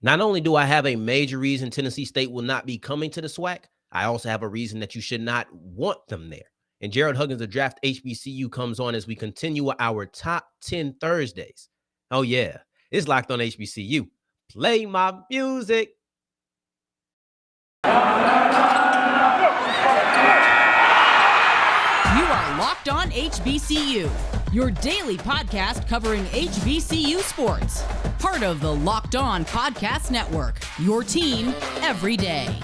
Not only do I have a major reason Tennessee State will not be coming to the SWAC, I also have a reason that you should not want them there. And Gerald Huggins, the Draft HBCU, comes on as we continue our top 10 Thursdays. Oh, yeah, it's Locked on HBCU. Play my music. You are Locked on HBCU, your daily podcast covering HBCU sports. Part of the Locked On Podcast Network, your team every day.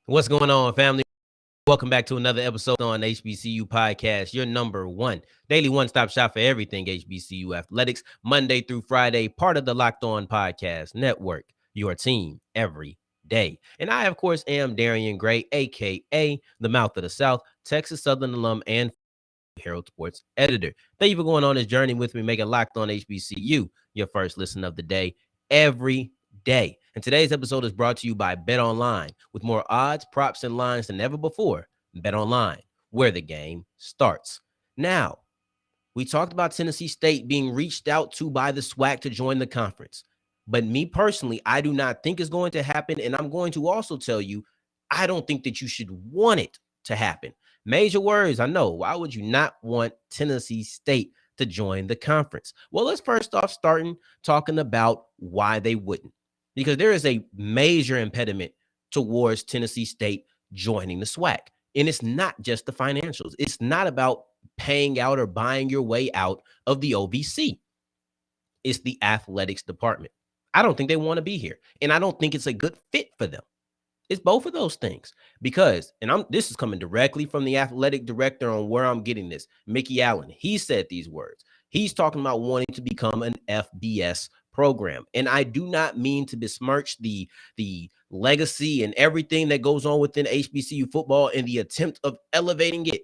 What's going on, family? Welcome back to another episode on HBCU Podcast, your number one daily one-stop shop for everything HBCU athletics, Monday through Friday, part of the Locked On Podcast Network, your team every day. And I, of course, am Darian Gray, a.k.a. the Mouth of the South, Texas Southern alum and Herald Sports editor. Thank you for going on this journey with me, making Locked on HBCU your first listen of the day every day. And today's episode is brought to you by BetOnline. With more odds, props, and lines than ever before, BetOnline, where the game starts. Now, we talked about Tennessee State being reached out to by the SWAC to join the conference. But me personally, I do not think it's going to happen. And I'm going to also tell you, I don't think that you should want it to happen. Major words, I know. Why would you not want Tennessee State to join the conference? Well, let's first off starting talking about why they wouldn't. Because there is a major impediment towards Tennessee State joining the SWAC. And it's not just the financials. It's not about paying out or buying your way out of the OVC. It's the athletics department. I don't think they want to be here. And I don't think it's a good fit for them. It's both of those things. Because, and this is coming directly from the athletic director on where I'm getting this, Mickey Allen. He said these words. He's talking about wanting to become an FBS program. And I do not mean to besmirch the legacy and everything that goes on within HBCU football in the attempt of elevating it.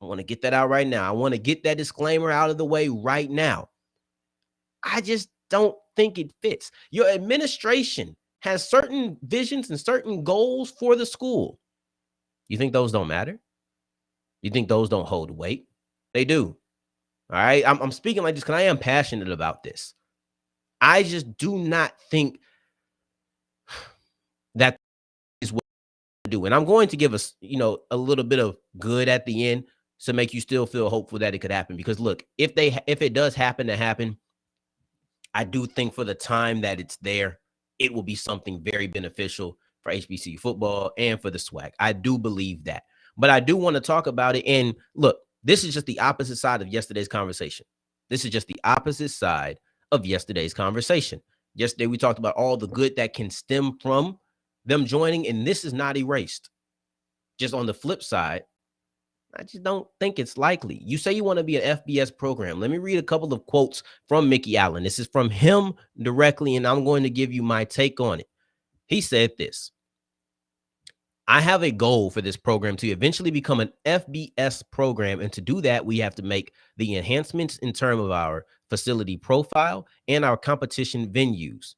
I want to get that out right now. I want to get that disclaimer out of the way right now. I just don't think it fits. Your administration has certain visions and certain goals for the school. You think those don't matter? You think those don't hold weight? They do. All right. I'm speaking like this because I am passionate about this. I just do not think that is what to do. And I'm going to give us, a little bit of good at the end to make you still feel hopeful that it could happen. Because look, if it does happen to happen, I do think for the time that it's there, it will be something very beneficial for HBCU football and for the SWAC. I do believe that. But I do want to talk about it. And look, this is just the opposite side of yesterday's conversation. This is just the opposite side of yesterday's conversation. Yesterday, we talked about all the good that can stem from them joining, and this is not erased. Just on the flip side, I just don't think it's likely. You say you want to be an FBS program. Let me read a couple of quotes from Mickey Allen. This is from him directly, and I'm going to give you my take on it. He said this: I have a goal for this program to eventually become an FBS program. And to do that, we have to make the enhancements in terms of our facility profile and our competition venues.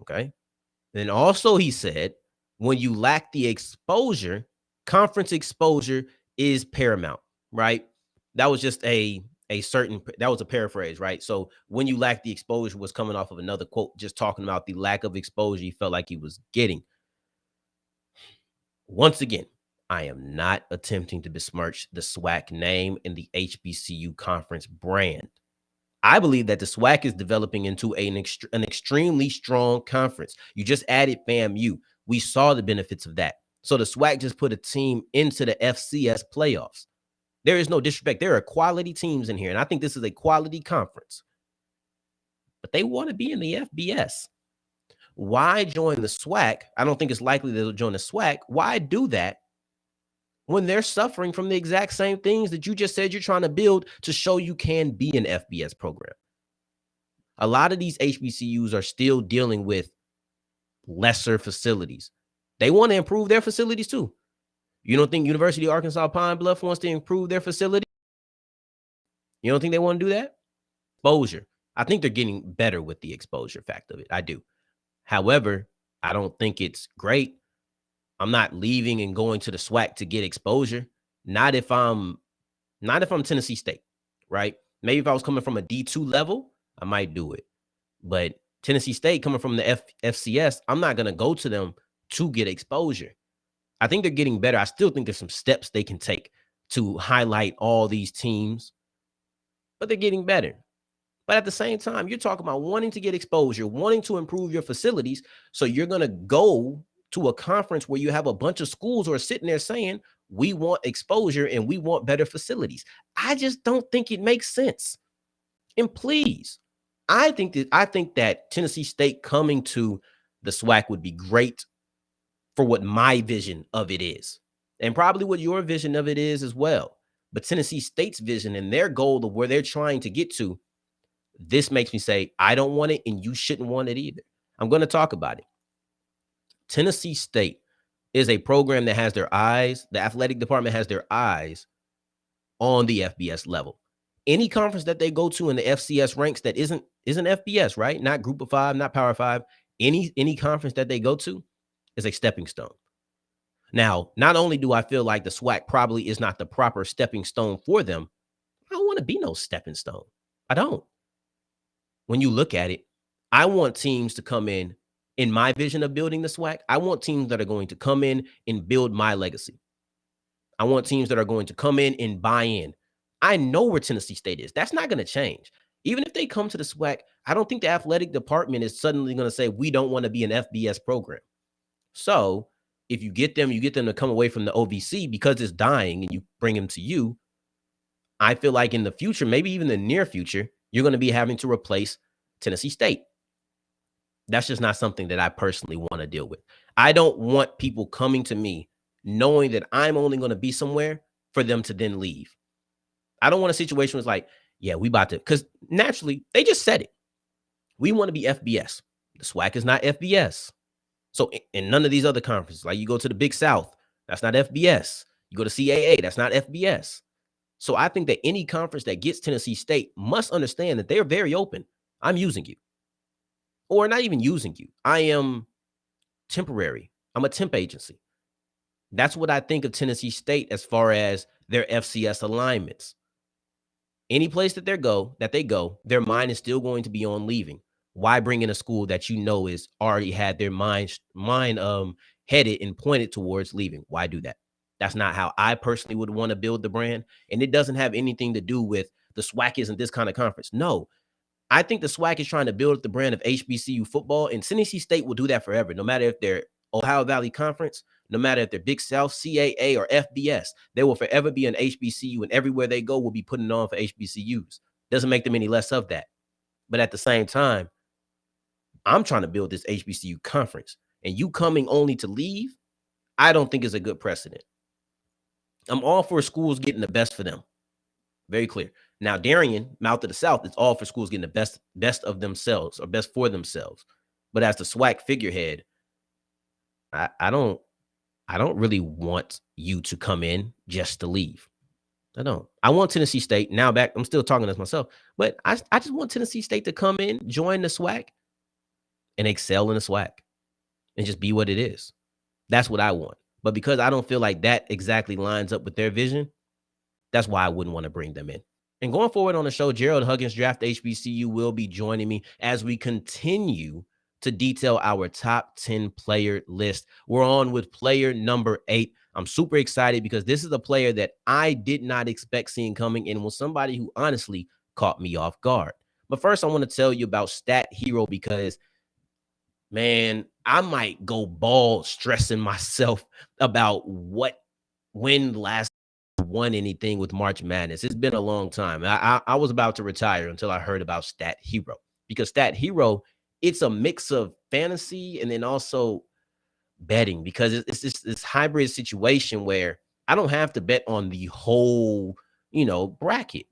Okay. Then also he said, when you lack the exposure, conference exposure is paramount, right? That was just that was a paraphrase, right? So when you lack the exposure was coming off of another quote, just talking about the lack of exposure he felt like he was getting. Once again, I am not attempting to besmirch the SWAC name and the HBCU conference brand. I believe that the SWAC is developing into an extremely strong conference. You just added FAMU. We saw the benefits of that. So the SWAC just put a team into the FCS playoffs. There is no disrespect. There are quality teams in here, and I think this is a quality conference. But they want to be in the FBS. Why join the SWAC? I don't think it's likely they'll join the SWAC. Why do that when they're suffering from the exact same things that you just said you're trying to build to show you can be an FBS program? A lot of these HBCUs are still dealing with lesser facilities. They want to improve their facilities too. You don't think University of Arkansas Pine Bluff wants to improve their facility? You don't think they want to do that? Exposure. I think they're getting better with the exposure fact of it. I do. However, I don't think it's great. I'm not leaving and going to the SWAC to get exposure. Not if I'm Tennessee State, right? Maybe if I was coming from a D2 level, I might do it. But Tennessee State coming from the FCS, I'm not going to go to them to get exposure. I think they're getting better. I still think there's some steps they can take to highlight all these teams, but they're getting better. But at the same time, you're talking about wanting to get exposure, wanting to improve your facilities. So you're going to go to a conference where you have a bunch of schools who are sitting there saying, we want exposure and we want better facilities. I just don't think it makes sense. And please, I think that Tennessee State coming to the SWAC would be great for what my vision of it is, and probably what your vision of it is as well. But Tennessee State's vision and their goal of where they're trying to get to, this makes me say, I don't want it and you shouldn't want it either. I'm going to talk about it. Tennessee State is a program that has their eyes, the athletic department has their eyes on the FBS level. Any conference that they go to in the FCS ranks that isn't FBS, right? Not Group of Five, not Power Five. Any conference that they go to is a stepping stone. Now, not only do I feel like the SWAC probably is not the proper stepping stone for them, I don't want to be no stepping stone. I don't. When you look at it, I want teams to come in my vision of building the SWAC, I want teams that are going to come in and build my legacy. I want teams that are going to come in and buy in. I know where Tennessee State is. That's not going to change. Even if they come to the SWAC, I don't think the athletic department is suddenly going to say, we don't want to be an FBS program. So if you get them to come away from the OVC because it's dying and you bring them to you, I feel like in the future, maybe even the near future, you're going to be having to replace Tennessee State. That's just not something that I personally want to deal with. I don't want people coming to me knowing that I'm only going to be somewhere for them to then leave. I don't want a situation where it's like, yeah, we about to, because naturally they just said it. We want to be FBS. The SWAC is not FBS. So in none of these other conferences, like you go to the Big South, that's not FBS. You go to CAA, that's not FBS. So I think that any conference that gets Tennessee State must understand that they're very open. I'm using you. Or not even using you. I am temporary. I'm a temp agency. That's what I think of Tennessee State as far as their FCS alignments. Any place that they go, their mind is still going to be on leaving. Why bring in a school that you know is already had their mind headed and pointed towards leaving? Why do that? That's not how I personally would want to build the brand. And it doesn't have anything to do with the SWAC isn't this kind of conference. No, I think the SWAC is trying to build up the brand of HBCU football, and Tennessee State will do that forever, no matter if they're Ohio Valley Conference, no matter if they're Big South, CAA, or FBS. They will forever be an HBCU, and everywhere they go will be putting on for HBCUs. Doesn't make them any less of that. But at the same time, I'm trying to build this HBCU conference, and you coming only to leave, I don't think is a good precedent. I'm all for schools getting the best for them. Very clear. Now, Darien, mouth of the South, it's all for schools getting the best of themselves or best for themselves. But as the SWAC figurehead, I don't really want you to come in just to leave. I don't. I want Tennessee State now back. I'm still talking as myself, but I just want Tennessee State to come in, join the SWAC, and excel in the SWAC, and just be what it is. That's what I want. But because I don't feel like that exactly lines up with their vision, that's why I wouldn't want to bring them in. And going forward on the show, Gerald Huggins, Draft HBCU, will be joining me as we continue to detail our top 10 player list. We're on with player number 8. I'm super excited because this is a player that I did not expect seeing coming and was somebody who honestly caught me off guard. But first, I want to tell you about Stat Hero because, man, I might go bald stressing myself about when last won anything with March Madness. It's been a long time. I was about to retire until I heard about Stat Hero, because Stat Hero, it's a mix of fantasy and then also betting, because it's this hybrid situation where I don't have to bet on the whole, bracket.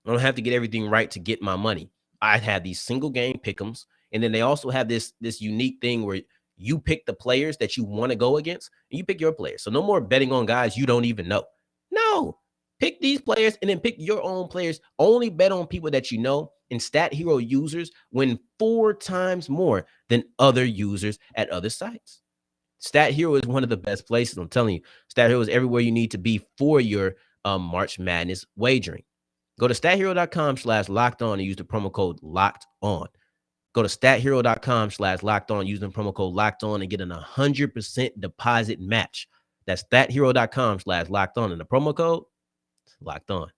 I don't have to get everything right to get my money. I have these single game pick'ems, and then they also have this unique thing where you pick the players that you want to go against, and you pick your players. So no more betting on guys you don't even know. No, pick these players and then pick your own players. Only bet on people that you know, And Stat Hero users win 4 times more than other users at other sites. Stat Hero is one of the best places. I'm telling you, Stat Hero is everywhere you need to be for your March Madness wagering. Go to stathero.com/locked on and use the promo code locked on. Go to stathero.com/locked on, use the promo code locked on and get an 100% deposit match. That's stathero.com/locked on and the promo code locked on.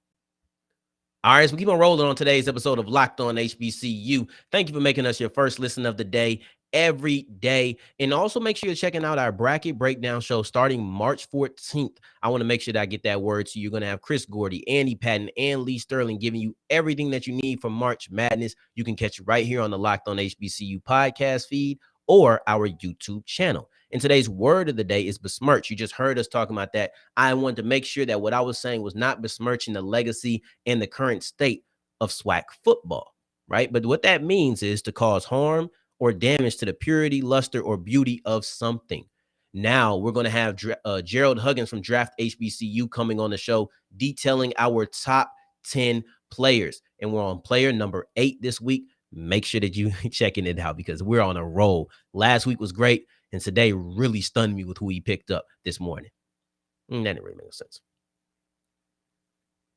All right, so we keep on rolling on today's episode of Locked On HBCU. Thank you for making us your first listen of the day every day. And also make sure you're checking out our bracket breakdown show starting March 14th. I want to make sure that I get that word to you. You're going to have Chris Gordy, Andy Patton, and Lee Sterling giving you everything that you need for March Madness. You can catch it right here on the Locked On HBCU podcast feed or our YouTube channel. And today's word of the day is besmirch. You just heard us talking about that. I wanted to make sure that what I was saying was not besmirching the legacy and the current state of SWAC football, right? But what that means is to cause harm or damage to the purity, luster, or beauty of something. Now we're going to have Gerald Huggins from Draft HBCU coming on the show detailing our top 10 players. And we're on player number 8 this week. Make sure that you checking it out because we're on a roll. Last week was great, and today really stunned me with who he picked up this morning. That didn't really make sense.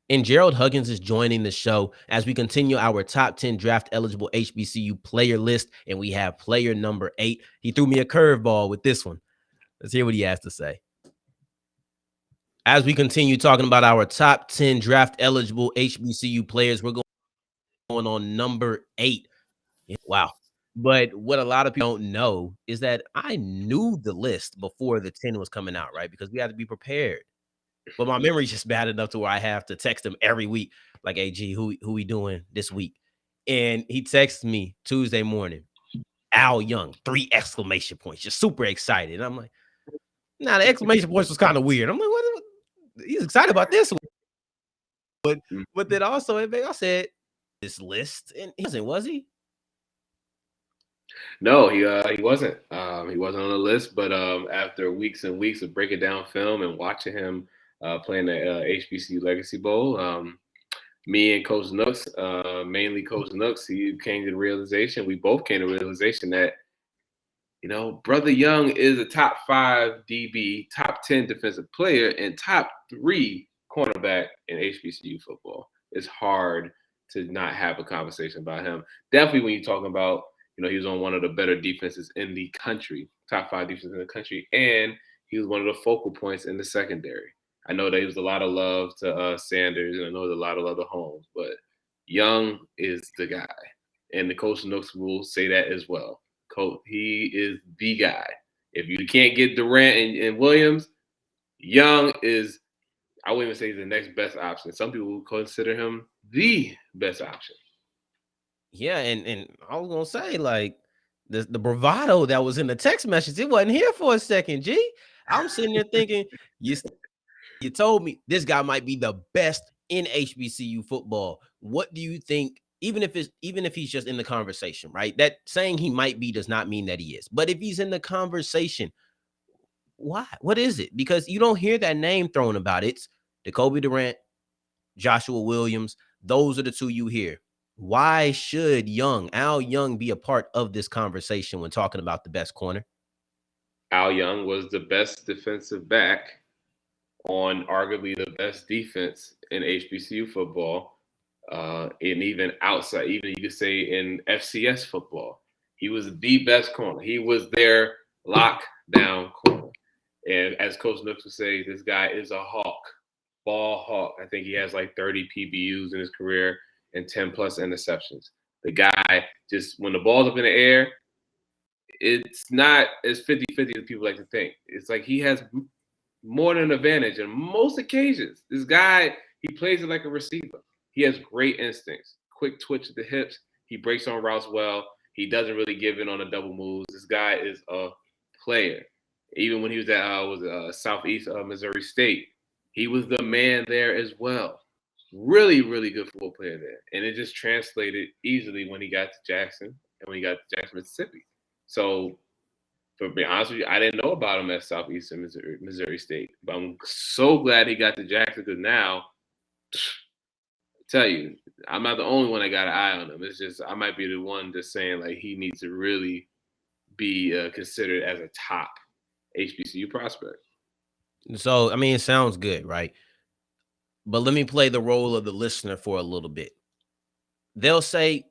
And Gerald Huggins is joining the show as we continue our top 10 draft eligible HBCU player list. And we have player number 8. He threw me a curveball with this one. Let's hear what he has to say. As we continue talking about our top 10 draft eligible HBCU players, we're going on number 8. Wow. But what a lot of people don't know is that I knew the list before the 10 was coming out, right? Because we had to be prepared. But my memory's just bad enough to where I have to text him every week, like, hey, G, who we doing this week? And he texts me Tuesday morning, Al Young, 3 exclamation points, just super excited. And I'm like, nah, the exclamation points was kind of weird. I'm like, what? He's excited about this one. But then also, I said, this list, and he wasn't, was he? No, he wasn't. He wasn't on the list. But after weeks and weeks of breaking down film and watching him playing the HBCU Legacy Bowl, me and Coach Nooks, mainly Coach Nooks, he came to the realization. We both came to the realization that, Brother Young is a top 5 DB, top 10 defensive player, and top 3 cornerback in HBCU football. It's hard to not have a conversation about him. Definitely when you're talking about, he was on one of the better defenses in the country, top 5 defenses in the country, and he was one of the focal points in the secondary. I know there was a lot of love to Sanders, and I know there's a lot of love to Holmes, but Young is the guy. And the Coach Nooks will say that as well. He is the guy. If you can't get Durant and Williams, Young is, I wouldn't even say he's the next best option. Some people would consider him the best option. Yeah, and I was gonna say, like, the bravado that was in the text message, it wasn't here for a second, G. I'm sitting there thinking, you told me this guy might be the best in HBCU football. What do you think? Even if he's just in the conversation, right? That saying he might be does not mean that he is. But if he's in the conversation, why? What is it? Because you don't hear that name thrown about. It's Jacoby Durant, Joshua Williams. Those are the 2 you hear. Why should Al Young, be a part of this conversation when talking about the best corner? Al Young was the best defensive back on arguably the best defense in HBCU football, and even outside, even you could say in FCS football. He was the best corner. He was their lockdown corner. And as Coach Nooks would say, this guy is a hawk, ball hawk. I think he has like 30 PBUs in his career and 10 plus interceptions. The guy just, when the ball's up in the air, it's not as 50-50 as people like to think. It's like he has more than an advantage on most occasions. This guy, he plays it like a receiver. He has great instincts, quick twitch at the hips. He breaks on routes well. He doesn't really give in on the double moves. This guy is a player. Even when he was at Southeast Missouri State, he was the man there as well. Really, really good football player there. And it just translated easily when he got to Jackson and when he got to Jackson, Mississippi. So, to be honest with you, I didn't know about him at Southeastern Missouri State. But I'm so glad he got to Jackson because now tell you, I'm not the only one that got an eye on him. It's just I might be the one just saying like he needs to really be considered as a top HBCU prospect. So, I mean, it sounds good, right? But let me play the role of the listener for a little bit. They'll say,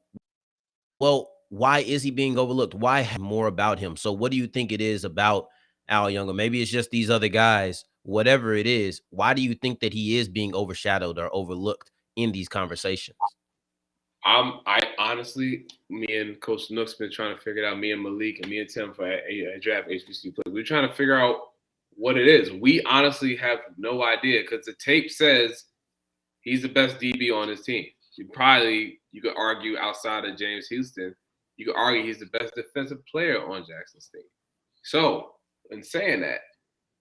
well, why is he being overlooked? Why have more about him? So, what do you think it is about Al Young? Or maybe it's just these other guys, whatever it is. Why do you think that he is being overshadowed or overlooked in these conversations? I honestly, me and Coach Nook's been trying to figure it out. Me and Malik and me and Tim for a draft HBCU players. We're trying to figure out what it is. We honestly have no idea because the tape says he's the best DB on his team. You could argue outside of James Houston, you could argue he's the best defensive player on Jackson State. So, in saying that,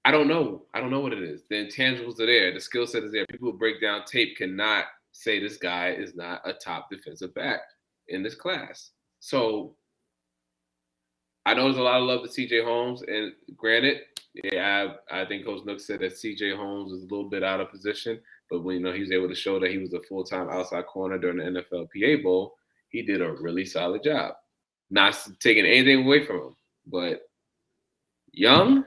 I don't know. I don't know what it is. The intangibles are there. The skill set is there. People who break down tape cannot say this guy is not a top defensive back in this class. So I know there's a lot of love to CJ Holmes, and granted, yeah, I think Coach Nook said that CJ Holmes is a little bit out of position, but when he was able to show that he was a full-time outside corner during the NFLPA Bowl, he did a really solid job. Not taking anything away from him, but Young,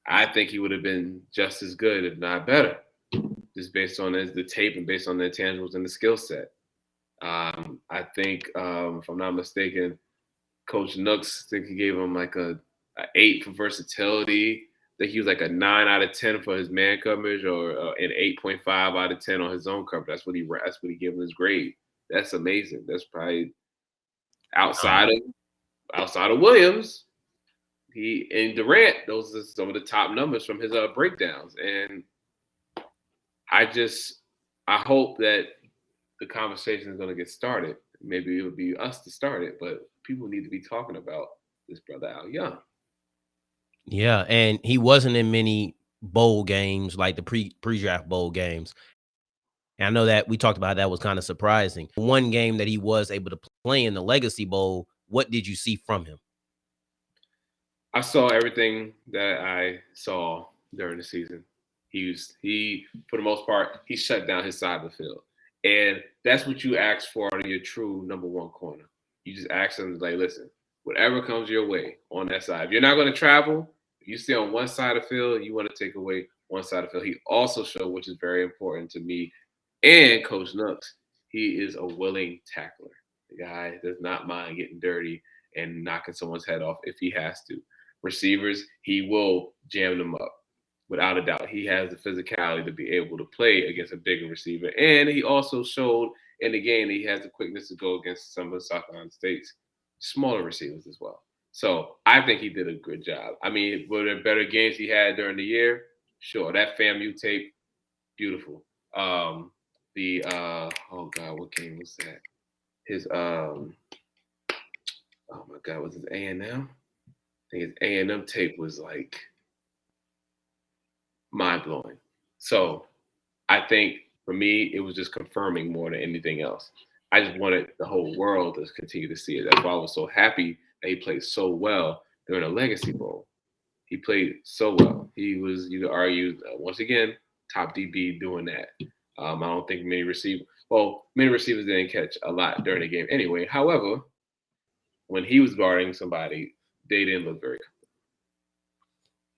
I think he would have been just as good, if not better, just based on the tape and based on the intangibles and the skill set. I think, if I'm not mistaken, Coach Nooks, I think he gave him like a 8 for versatility. I think he was like a 9 out of 10 for his man coverage, or an 8.5 out of 10 on his zone coverage. That's what he gave him his grade. That's amazing. That's probably outside of Williams. He and Durant, those are some of the top numbers from his breakdowns. And I hope that the conversation is going to get started. Maybe it would be us to start it, but people need to be talking about this brother Al Young. Yeah, and he wasn't in many bowl games, like the pre-draft bowl games. And I know that we talked about that was kind of surprising. One game that he was able to play in the Legacy Bowl, what did you see from him? I saw everything that I saw during the season. He for the most part, he shut down his side of the field. And that's what you ask for in your true number one corner. You just ask them, like, listen, whatever comes your way on that side. If you're not going to travel, if you stay on one side of the field, you want to take away one side of the field. He also showed, which is very important to me and Coach Nooks, he is a willing tackler. The guy does not mind getting dirty and knocking someone's head off if he has to. Receivers, he will jam them up. Without a doubt, he has the physicality to be able to play against a bigger receiver. And he also showed in the game that he has the quickness to go against some of the South Carolina State's smaller receivers as well. So I think he did a good job. I mean, were there better games he had during the year? Sure. That FAMU tape, beautiful. Oh God, what game was that? His oh my God, was it A&M? I think his A&M tape was like mind-blowing. So I think for me, it was just confirming more than anything else. I just wanted the whole world to continue to see it. That's why I was so happy that he played so well during the Legacy Bowl. He played so well. He was, you could argue, once again, top DB doing that. I don't think many receivers didn't catch a lot during the game anyway. However, when he was guarding somebody, they didn't look very comfortable.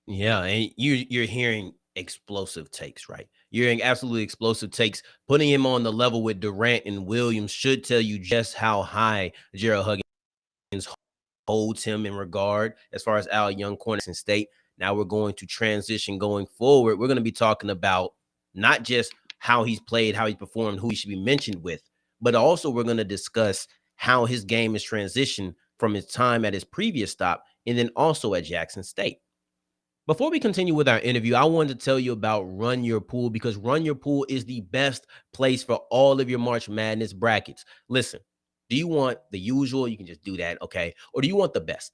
Yeah, and you're hearing explosive takes, right? You're hearing absolutely explosive takes. Putting him on the level with Durant and Williams should tell you just how high Gerald Huggins holds him in regard as far as Al Young, corner Tenn State. Now we're going to transition going forward. We're going to be talking about not just how he's played, how he performed, who he should be mentioned with, but also we're going to discuss how his game is transitioned from his time at his previous stop and then also at Jackson State. Before we continue with our interview, I wanted to tell you about RunYourPool because RunYourPool is the best place for all of your March Madness brackets. Listen, do you want the usual? You can just do that, okay? Or do you want the best?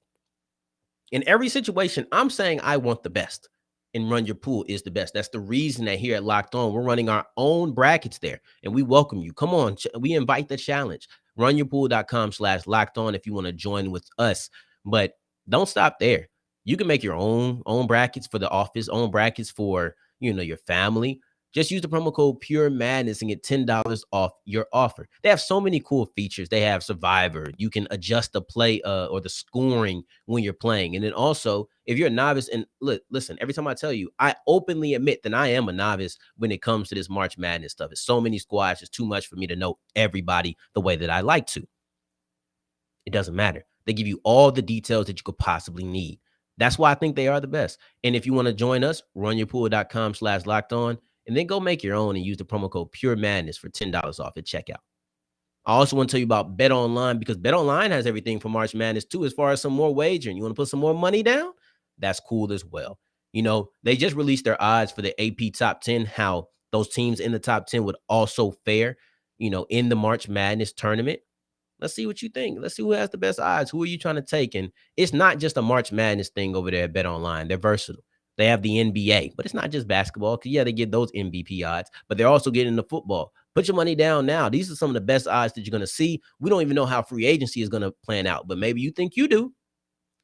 In every situation, I'm saying I want the best, and RunYourPool is the best. That's the reason that here at Locked On, we're running our own brackets there, and we welcome you. Come on, we invite the challenge. RunYourPool.com/LockedOn if you want to join with us, but don't stop there. You can make your own brackets for the office, own brackets for, your family. Just use the promo code PUREMADNESS and get $10 off your offer. They have so many cool features. They have Survivor. You can adjust the play or the scoring when you're playing. And then also, if you're a novice, and listen, every time I tell you, I openly admit that I am a novice when it comes to this March Madness stuff. It's so many squads. It's too much for me to know everybody the way that I like to. It doesn't matter. They give you all the details that you could possibly need. That's why I think they are the best. And if you want to join us, runyourpool.com/locked-on, and then go make your own and use the promo code PUREMADNESS for $10 off at checkout. I also want to tell you about BetOnline, because BetOnline has everything for March Madness too, as far as some more wagering. You want to put some more money down? That's cool as well. You know, they just released their odds for the AP Top 10, how those teams in the top 10 would also fare, you know, in the March Madness tournament. Let's see what you think. Let's see who has the best odds. Who are you trying to take? And it's not just a March Madness thing over there at BetOnline. They're versatile. They have the NBA, but it's not just basketball. Because, yeah, they get those MVP odds, but they're also getting the football. Put your money down now. These are some of the best odds that you're going to see. We don't even know how free agency is going to plan out, but maybe you think you do.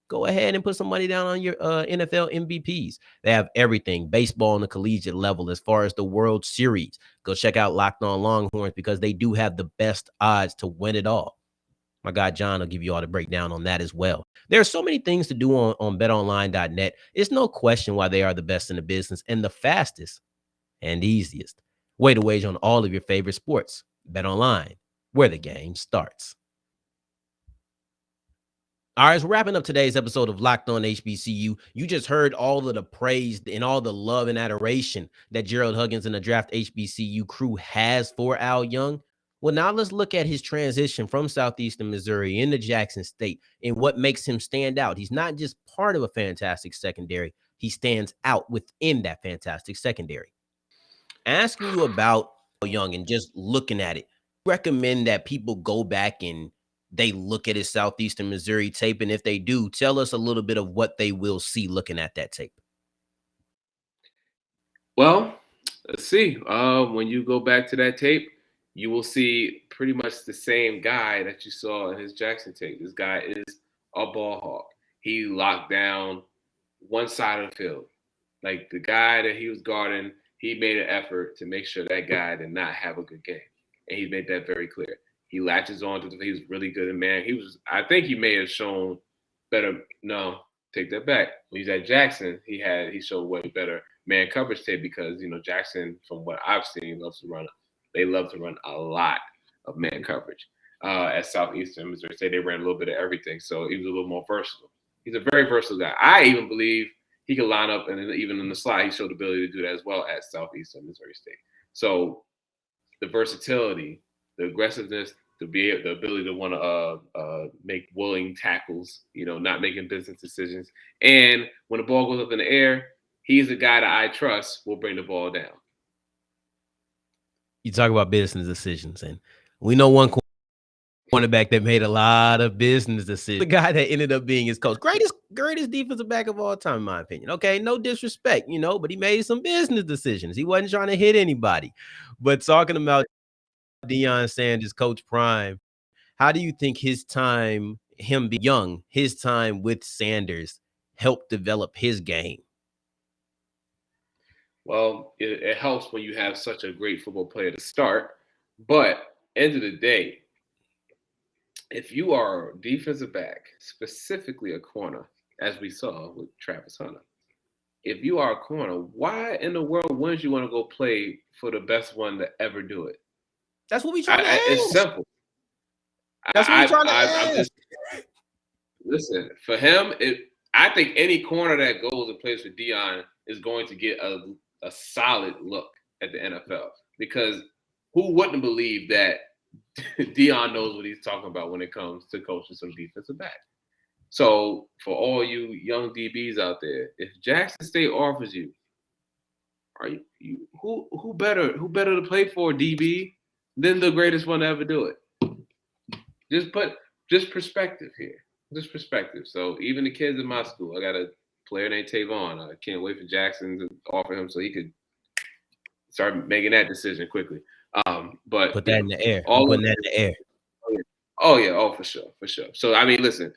Go ahead and put some money down on your NFL MVPs. They have everything, baseball on the collegiate level as far as the World Series. Go check out Locked On Longhorns, because they do have the best odds to win it all. My guy John will give you all the breakdown on that as well. There are so many things to do on betonline.net. It's no question why they are the best in the business and the fastest and easiest way to wager on all of your favorite sports. BetOnline, where the game starts. All right, so wrapping up today's episode of Locked On HBCU. You just heard all of the praise and all the love and adoration that Gerald Huggins and the Draft HBCU crew has for Al Young. Well, now let's look at his transition from Southeastern Missouri into Jackson State and what makes him stand out. He's not just part of a fantastic secondary. He stands out within that fantastic secondary. Asking you about Al Young and just looking at it, recommend that people go back and they look at his Southeastern Missouri tape. And if they do, tell us a little bit of what they will see looking at that tape. Well, let's see. When you go back to that tape, you will see pretty much the same guy that you saw in his Jackson tape. This guy is a ball hawk. He locked down one side of the field. Like the guy that he was guarding, he made an effort to make sure that guy did not have a good game. And he made that very clear. He latches on to he was really good at man. I think he may have shown better. No, take that back. When he's at Jackson, he showed way better man coverage tape, because, you know, Jackson, from what I've seen, they love to run a lot of man coverage. At Southeastern Missouri State, they ran a little bit of everything. So he was a little more versatile. He's a very versatile guy. I even believe he could line up, and even in the slot, he showed the ability to do that as well at Southeastern Missouri State. So the versatility, the aggressiveness, the ability to want to make willing tackles, you know, not making business decisions. And when the ball goes up in the air, he's a guy that I trust will bring the ball down. You talk about business decisions, and we know one cornerback that made a lot of business decisions. The guy that ended up being his coach, greatest defensive back of all time, in my opinion. Okay, no disrespect, you know, but he made some business decisions. He wasn't trying to hit anybody. But talking about Deion Sanders, Coach Prime, how do you think his time, him being young, his time with Sanders helped develop his game? Well, it helps when you have such a great football player to start. But end of the day, if you are a defensive back, specifically a corner, as we saw with Travis Hunter, if you are a corner, why in the world wouldn't you want to go play for the best one to ever do it? That's what we trying to ask. It's simple. That's what we trying to ask. Listen, for him, I think any corner that goes and plays for Deion is going to get a solid look at the NFL, because who wouldn't believe that Deion knows what he's talking about when it comes to coaching some defensive back. So for all you young DBs out there, if Jackson State offers you, who better to play for, DB, than the greatest one to ever do it? Just perspective here. Just perspective. So even the kids in my school, I got a player named Tavon. I can't wait for Jackson to offer him so he could start making that decision quickly. But put that in the air. Putting that in the air. Oh yeah. Oh, for sure. So I mean, listen,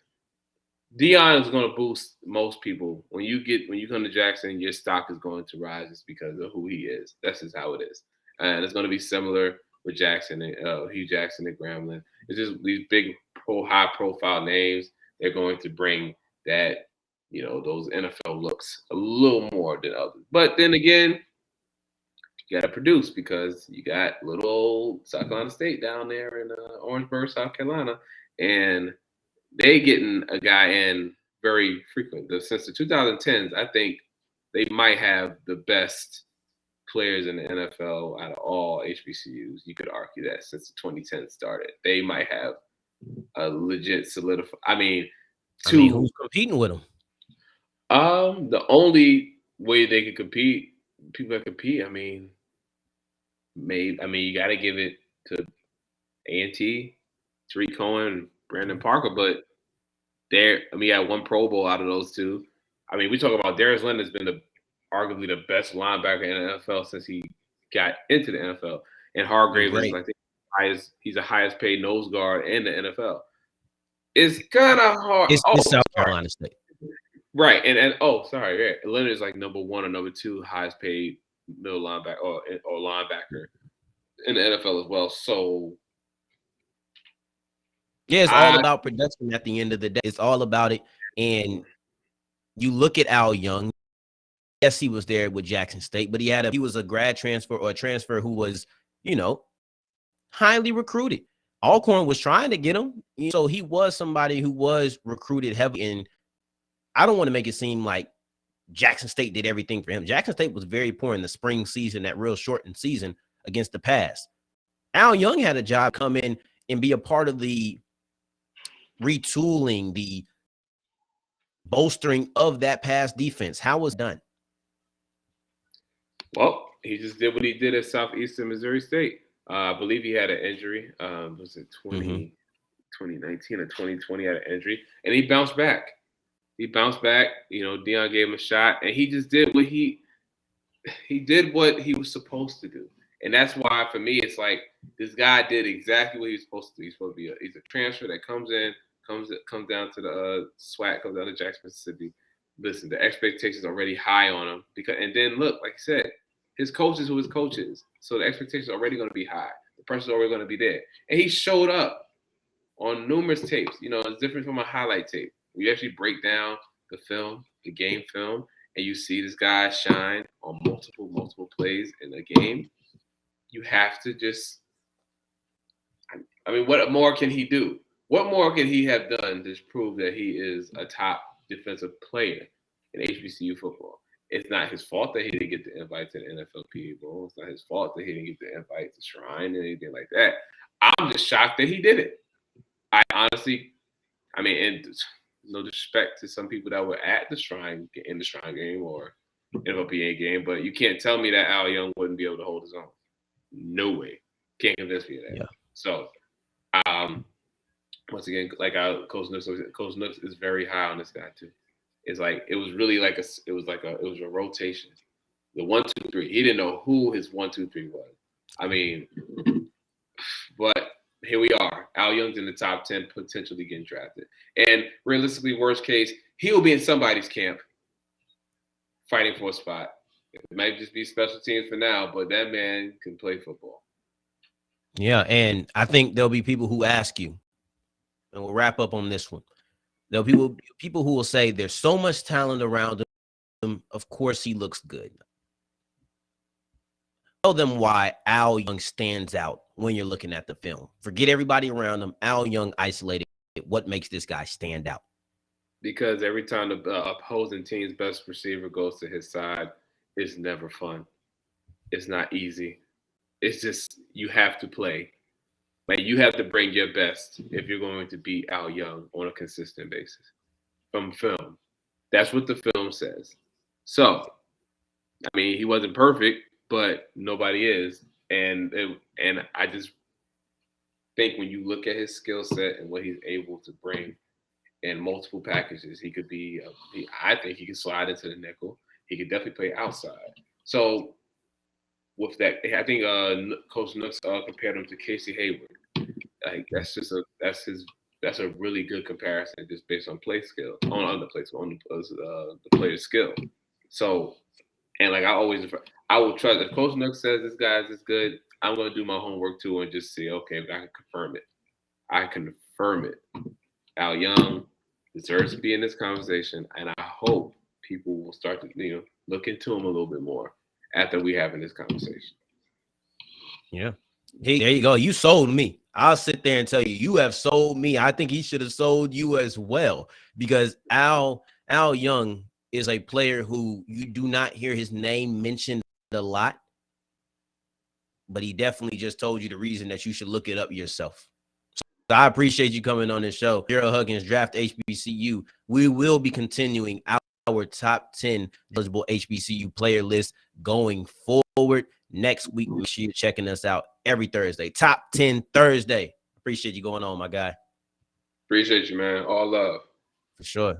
Dion is going to boost most people. When you come to Jackson, your stock is going to rise just because of who he is. That's just how it is. And it's going to be similar with Jackson and Hugh Jackson and Grambling. It's just these big high profile names. They're going to bring that, those NFL looks a little more than others. But then again, you got to produce because you got little old South Carolina State down there in Orangeburg, South Carolina, and they getting a guy in very frequent. Since the 2010s, I think they might have the best players in the NFL out of all HBCUs. You could argue that since the 2010 started, they might have a legit solidify. Who's competing with them? The only way they could compete, people that compete. You got to give it to A&T, Tariq Cohen, Brandon Parker, but you had one Pro Bowl out of those two. We talk about Darius Leonard has been arguably the best linebacker in the NFL since he got into the NFL. And Hargrave is, I think, he's the highest paid nose guard in the NFL. It's kind of hard. It's South Carolina State. Right. Sorry. Leonard is like number one or number two highest paid middle linebacker or linebacker in the NFL as well. So yeah, it's all about production at the end of the day. It's all about it. And you look at Al Young. Yes, he was there with Jackson State, but he was a grad transfer or a transfer who was, highly recruited. Alcorn was trying to get him. So he was somebody who was recruited heavily. And I don't want to make it seem like Jackson State did everything for him. Jackson State was very poor in the spring season, that real shortened season against the pass. Al Young had a job come in and be a part of the retooling, the bolstering of that pass defense. How was it done? Well, he just did what he did at Southeastern Missouri State. I believe he had an injury. Was it 2019 or 2020 had an injury, and he bounced back. Dion gave him a shot, and he just did what he did what he was supposed to do. And that's why, for me, it's like this guy did exactly what he was supposed to do. He's a transfer that comes down to the SWAC, comes down to Jackson, Mississippi. Listen, the expectations are already high on him and then look, like I said, his coach is who his coach is. So the expectations are already going to be high. The pressure's already going to be there. And he showed up on numerous tapes. It's different from a highlight tape. We actually break down the film, the game film, and you see this guy shine on multiple plays in a game. You have to just what more can he do? What more can he have done to prove that he is a top defensive player in HBCU football? It's not his fault that he didn't get the invite to the NFLPA Bowl. It's not his fault that he didn't get the invite to Shrine and anything like that. I'm just shocked that he did it. I honestly, and no disrespect to some people that were at the Shrine game or NFLPA game, but you can't tell me that Al Young wouldn't be able to hold his own. No way. Can't convince me of that. Yeah. So, once again, like Coach Nooks is very high on this guy too. It's like it was a rotation. The 1, 2, 3. He didn't know who his 1, 2, 3 was. But here we are. Al Young's in the top 10, potentially getting drafted. And realistically, worst case, he'll be in somebody's camp fighting for a spot. It might just be special teams for now, but that man can play football. Yeah, and I think there'll be people who ask you, and we'll wrap up on this one. There'll be people who will say there's so much talent around him. Of course, he looks good. Tell them why Al Young stands out when you're looking at the film. Forget everybody around him. Al Young isolated. What makes this guy stand out? Because every time the opposing team's best receiver goes to his side, it's never fun. It's not easy. It's just you have to play. Like you have to bring your best if you're going to beat Al Young on a consistent basis from film. That's what the film says. So, he wasn't perfect, but nobody is. And I just think when you look at his skill set and what he's able to bring in multiple packages, he could be. I think he could slide into the nickel. He could definitely play outside. So with that, I think Coach Nooks compared him to Casey Hayward. Like that's that's a really good comparison just based on play skill, on the player's skill. So, and like I will trust if Coach Nook says this guy's is good, I'm going to do my homework too and just see, okay, if I can confirm it. I confirm it. Al Young deserves to be in this conversation, and I hope people will start to look into him a little bit more after we having this conversation. Yeah. Hey, there you go. You sold me. I'll sit there and tell you, you have sold me. I think he should have sold you as well, because Al Young is a player who you do not hear his name mentioned a lot, but he definitely just told you the reason that you should look it up yourself. So I appreciate you coming on this show. Gerald Huggins, Draft HBCU. We will be continuing our top 10 eligible HBCU player list going forward. Next week, make sure you're checking us out every Thursday. Top 10 Thursday. Appreciate you going on, my guy. Appreciate you, man. All love. For sure.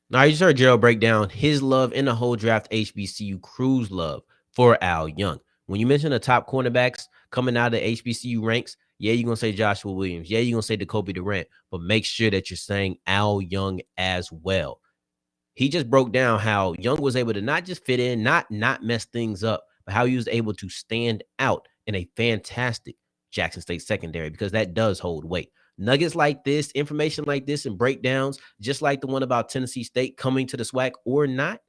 Now, you just heard Gerald break down his love in the whole draft HBCU crew's love for Al Young. When you mention the top cornerbacks coming out of the HBCU ranks, yeah, you're going to say Joshua Williams. Yeah, you're going to say Jacoby Durant. But make sure that you're saying Al Young as well. He just broke down how Young was able to not just fit in, not mess things up, but how he was able to stand out in a fantastic Jackson State secondary, because that does hold weight. Nuggets like this, information like this, and breakdowns, just like the one about Tennessee State coming to the SWAC or not,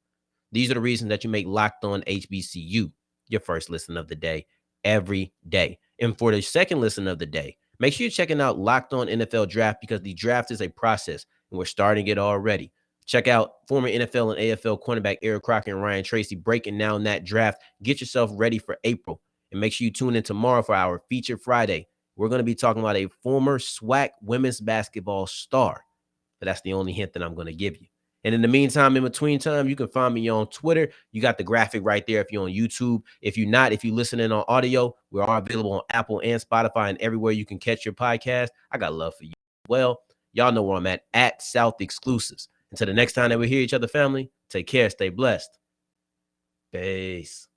these are the reasons that you make Locked On HBCU your first listen of the day every day. And for the second listen of the day, make sure you're checking out Locked On NFL Draft, because the draft is a process, and we're starting it already. Check out former NFL and AFL cornerback Eric Crocker and Ryan Tracy breaking down that draft. Get yourself ready for April. And make sure you tune in tomorrow for our Feature Friday. We're going to be talking about a former SWAC women's basketball star. But that's the only hint that I'm going to give you. And in the meantime, in between time, you can find me on Twitter. You got the graphic right there if you're on YouTube. If you're not, if you're listening on audio, we are available on Apple and Spotify and everywhere you can catch your podcast. I got love for you. Well, y'all know where I'm at South Exclusives. Until the next time that we hear each other, family, take care, stay blessed. Peace.